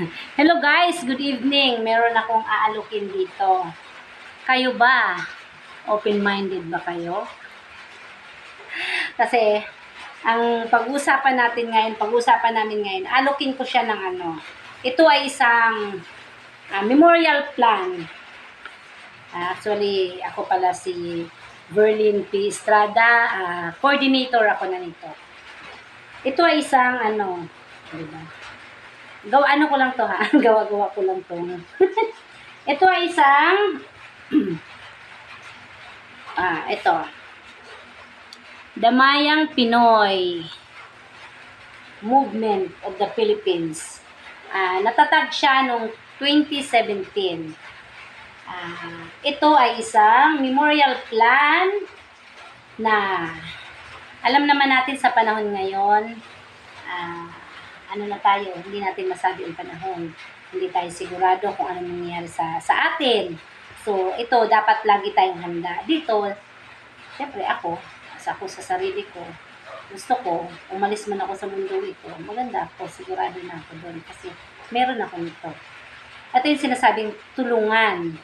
Hello guys, good evening. Meron akong aalukin dito. Kayo ba? Open-minded ba kayo? Kasi ang pag-uusapan namin ngayon, alukin ko siya ng ano. Ito ay isang memorial plan. Actually, ako pala si Verlyn P. Estrada, coordinator ako na nito. Ito ay isang diba? Gawa ko lang to ha. Gawa-gawa ko lang to. Ito ay isang ito. Damayang Pinoy Movement of the Philippines. Natatag siya noong 2017. Ito ay isang memorial plan na alam naman natin sa panahon ngayon, ano na tayo, hindi natin masabi ang panahon. Hindi tayo sigurado kung ano nangyayari sa atin. So, ito, dapat lagi tayong handa. Dito, syempre ako sa sarili ko, gusto ko, umalis man ako sa mundo ito, maganda ako, sigurado na ako doon. Kasi meron ako nito. Ito yung sinasabing tulungan.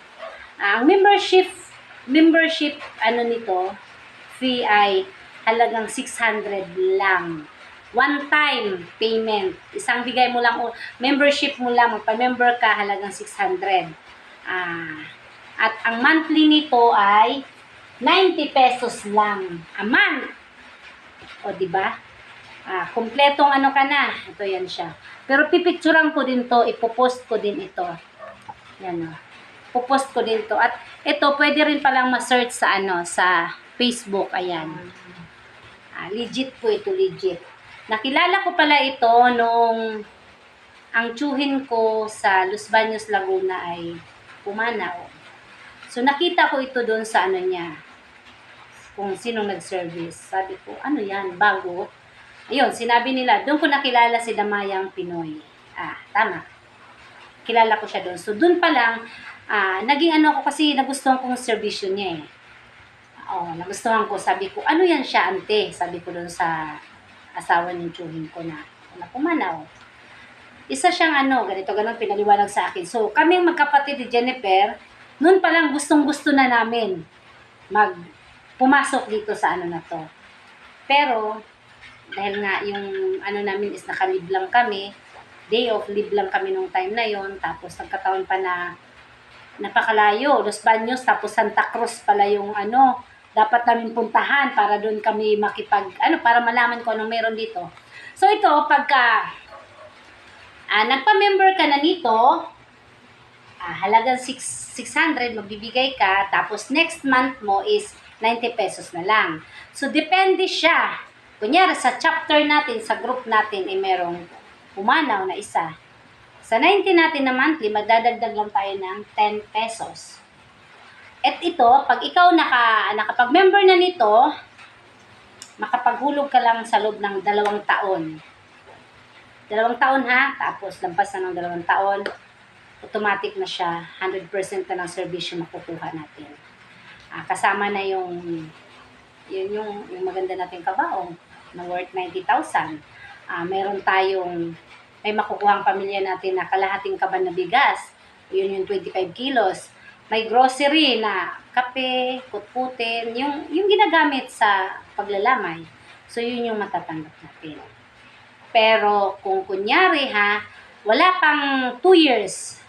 Ang membership, fee ay halagang 600 lang. One-time payment. Isang bigay mo lang, membership mo lang, magpa-member ka, halagang 600. At ang monthly nito ay 90 pesos lang a month. O, diba? Kompletong ano ka na. Ito yan siya. Pero pipicturan ko din to, ipopost ko din ito. Yan o. Ipopost ko din to. At ito, pwede rin palang ma-search sa Facebook. Ayan. Legit po ito, legit. Nakilala ko pala ito nung ang tsuhin ko sa Los Baños, Laguna ay pumanaw. So, nakita ko ito doon sa niya, kung sinong nag-service. Sabi ko, ano yan, bago? Ayun, sinabi nila, doon ko nakilala si Damayang Pinoy. Tama. Kilala ko siya doon. So, doon pa lang, naging ako kasi nagustuhan kong servisyo niya eh. Nagustuhan ko. Sabi ko, ano yan siya, ante? Sabi ko doon sa asawa ng tsuhin ko na pumanaw. Isa siyang ganito, pinaliwanag sa akin. So, kaming magkapatid ni Jennifer, noon pa lang gustong-gusto na namin pumasok dito sa na to. Pero, dahil nga yung namin is nakalib lang kami, day of leave lang kami nung time na yon, tapos nagkataon pa na napakalayo, Los Baños, tapos Santa Cruz pala yung dapat namin puntahan para doon kami para malaman ko anong meron dito. So ito, pagka nagpa-member ka na nito, halagang 600 magbibigay ka, tapos next month mo is 90 pesos na lang. So depende siya. Kunyari sa chapter natin, sa group natin, merong pumanaw na isa. Sa 90 natin na monthly, magdadagdag lang tayo ng 10 pesos. At ito, pag ikaw nakapag-member na nito, makapaghulog ka lang sa loob ng 2 taon. 2 taon ha, tapos lampas na ng 2 taon, automatic na siya, 100% na ng servisyo makukuha natin. Kasama na yung maganda nating kabaong na worth 90,000. May makukuhang pamilya natin na kalahating kaban na bigas. Yun yung 25 kilos. May grocery na kape, kutkutin, yung ginagamit sa paglalamay. So, yun yung matatanggap natin. Pero, kung kunyari wala pang 2 years,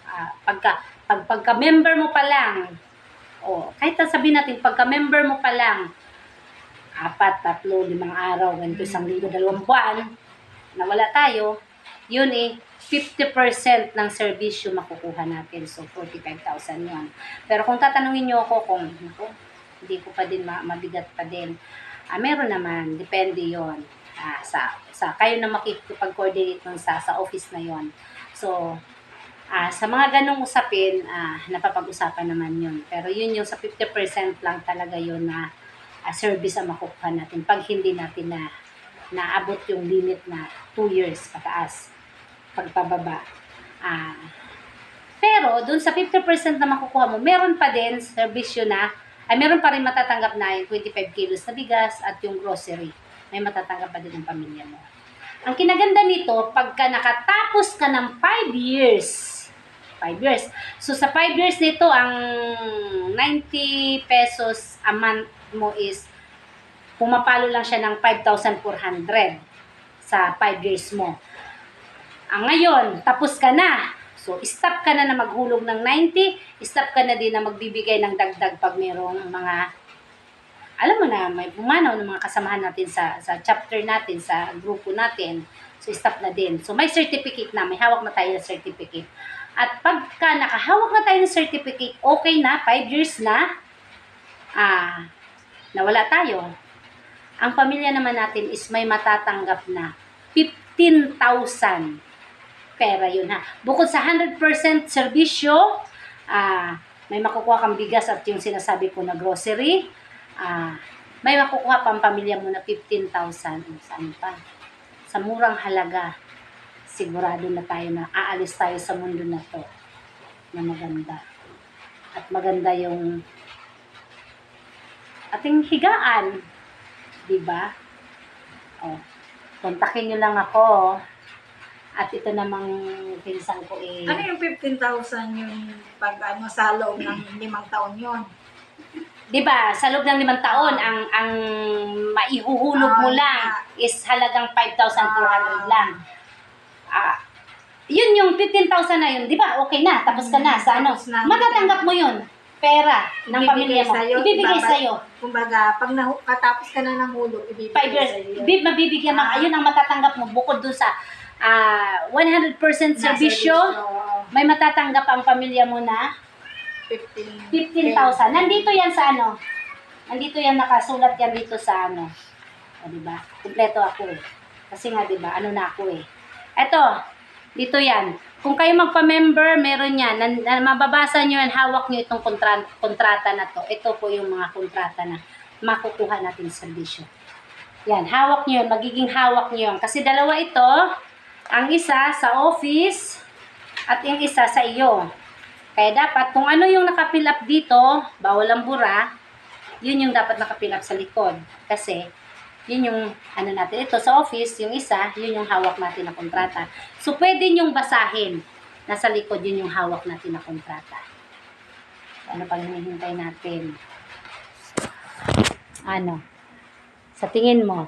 pagka-member mo pa lang, kahit sabihin natin, pagka-member mo pa lang, 4, 3, 5 araw, ganito, 1 linggo, 2 buwan, na wala tayo, yun 50% ng servisyo makukuha natin. So, 45,000 yun. Pero kung tatanungin nyo ako kung hindi ko pa din mabigat pa din, meron naman, depende yon sa kayo na makikipag-coordinate sa office na yon. So, sa mga ganong usapin, napapag-usapan naman yun. Pero yun yung sa 50% lang talaga yun na service ang makukuha natin pag hindi natin naabot yung limit na 2 years pataas pagpababa. Pero dun sa 50% na makukuha mo, meron pa din servisyo meron pa rin matatanggap na yung 25 kilos na bigas at yung grocery. May matatanggap pa din ang pamilya mo. Ang kinaganda nito, pagka nakatapos ka ng 5 years, 5 years. So, sa 5 years nito, ang 90 pesos a month mo is, pumapalo lang siya ng 5,400 sa 5 years mo. Ang ngayon, tapos ka na. So, stop ka na maghulog ng 90, stop ka na din na magbibigay ng dagdag pag mayroong mga, alam mo na, may pumanaw ng mga kasamahan natin sa chapter natin, sa grupo natin. So, stop na din. So, may certificate na, may hawak na tayo ng certificate. At pagka nakahawak na tayo ng certificate, okay na, 5 years na, nawala tayo. Ang pamilya naman natin is may matatanggap na 15,000 pera yun ha. Bukod sa 100% serbisyo, may makukuha kang bigas at yung sinasabi ko na grocery, may makukuha pang pamilya mo na 15,000. Saan pa? Sa murang halaga, sigurado na tayo na aalis tayo sa mundo na to na maganda. At maganda yung ating higaan. Diba? Oh, kontakin nyo lang ako. At ito namang pinsan ko Ano yung 15,000 yung pag sa loob ng 5 taon yun? Diba, sa loob ng 5 taon, ang maihuhulog mo lang is halagang 5,400 lang. Yun yung 15,000 na yun, diba? Okay na, tapos ka na sa ano. Matatanggap mo yun, pera ng pamilya mo. Ibibigay sa'yo. Kumbaga, pag katapos ka na ng hulog, ibibigay 5 years, sa'yo. mabibigyan mo. Ayun ang matatanggap mo bukod dun sa 100% serbisyo. May matatanggap ang pamilya mo na 15,000. Nandito yan sa ano. Nandito yan, nakasulat yan dito sa ano. O, diba? Kompleto ako eh. Kasi nga, diba, ano na ako eh. Eto, dito yan. Kung kayo magpa-member, meron yan. Mababasa nyo yan, hawak nyo itong kontrata na to. Ito po yung mga kontrata na makukuha natin sa serbisyo. Yan, hawak nyo yan. Magiging hawak nyo yan. Kasi dalawa ito. Ang isa sa office at yung isa sa iyo. Kaya dapat, kung ano yung nakapill up dito, bawal ang bura, yun yung dapat nakapill up sa likod. Kasi, yun yung, ano natin, ito sa office, yung isa, yun yung hawak natin na kontrata. So, pwede nyong basahin. Nasa likod, yun yung hawak natin na kontrata. So, ano pang hinihintay natin? Ano? Sa tingin mo?